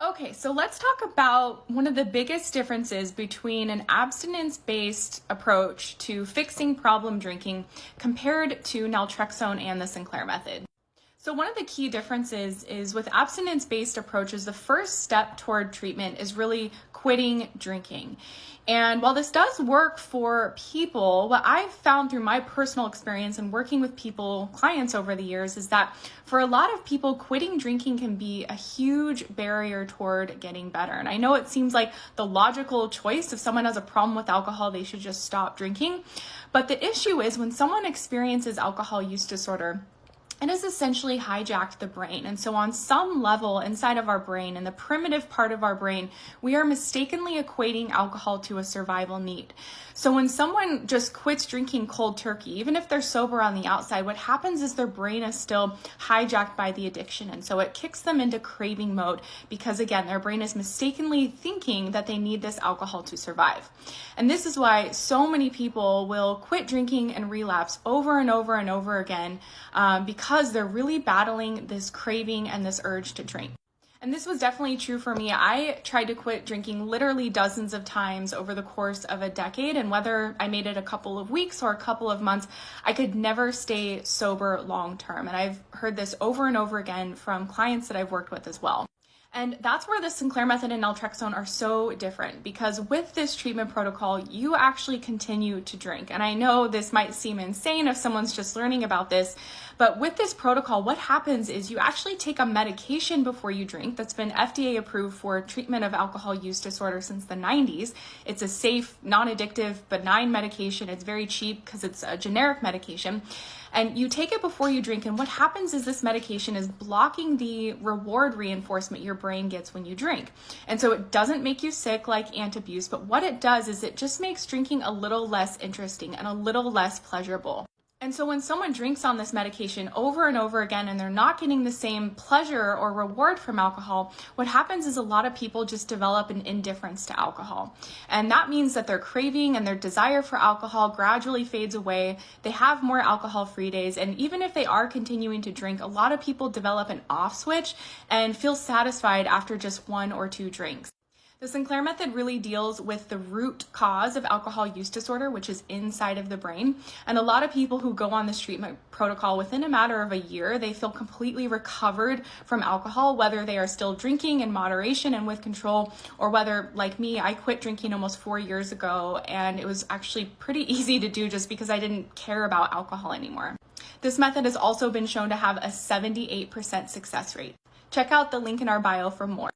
Okay, so let's talk about one of the biggest differences between an abstinence-based approach to fixing problem drinking compared to naltrexone and the Sinclair method. So one of the key differences is with abstinence-based approaches, the first step toward treatment is really quitting drinking. And while this does work for people, what I've found through my personal experience and working with clients over the years, is that for a lot of people, quitting drinking can be a huge barrier toward getting better. And I know it seems like the logical choice. If someone has a problem with alcohol, they should just stop drinking. But the issue is when someone experiences alcohol use disorder, it has essentially hijacked the brain. And so on some level inside of our brain, in the primitive part of our brain, we are mistakenly equating alcohol to a survival need. So when someone just quits drinking cold turkey, even if they're sober on the outside, what happens is their brain is still hijacked by the addiction. And so it kicks them into craving mode because, again, their brain is mistakenly thinking that they need this alcohol to survive. And this is why so many people will quit drinking and relapse over and over and over again, because they're really battling this craving and this urge to drink. And this was definitely true for me. I tried to quit drinking literally dozens of times over the course of a decade, and whether I made it a couple of weeks or a couple of months, I could never stay sober long term. And I've heard this over and over again from clients that I've worked with as well. And that's where the Sinclair method and naltrexone are so different, because with this treatment protocol, you actually continue to drink. And I know this might seem insane if someone's just learning about this, but with this protocol, what happens is you actually take a medication before you drink that's been FDA approved for treatment of alcohol use disorder since the 90s. It's a safe, non-addictive, benign medication. It's very cheap because it's a generic medication. And you take it before you drink, and what happens is this medication is blocking the reward reinforcement your brain gets when you drink. And so it doesn't make you sick like antabuse, but what it does is it just makes drinking a little less interesting and a little less pleasurable. And so when someone drinks on this medication over and over again and they're not getting the same pleasure or reward from alcohol, what happens is a lot of people just develop an indifference to alcohol. And that means that their craving and their desire for alcohol gradually fades away. They have more alcohol-free days. And even if they are continuing to drink, a lot of people develop an off switch and feel satisfied after just one or two drinks. The Sinclair method really deals with the root cause of alcohol use disorder, which is inside of the brain. And a lot of people who go on this treatment protocol, within a matter of a year, they feel completely recovered from alcohol, whether they are still drinking in moderation and with control, or whether, like me, I quit drinking almost 4 years ago, and it was actually pretty easy to do just because I didn't care about alcohol anymore. This method has also been shown to have a 78% success rate. Check out the link in our bio for more.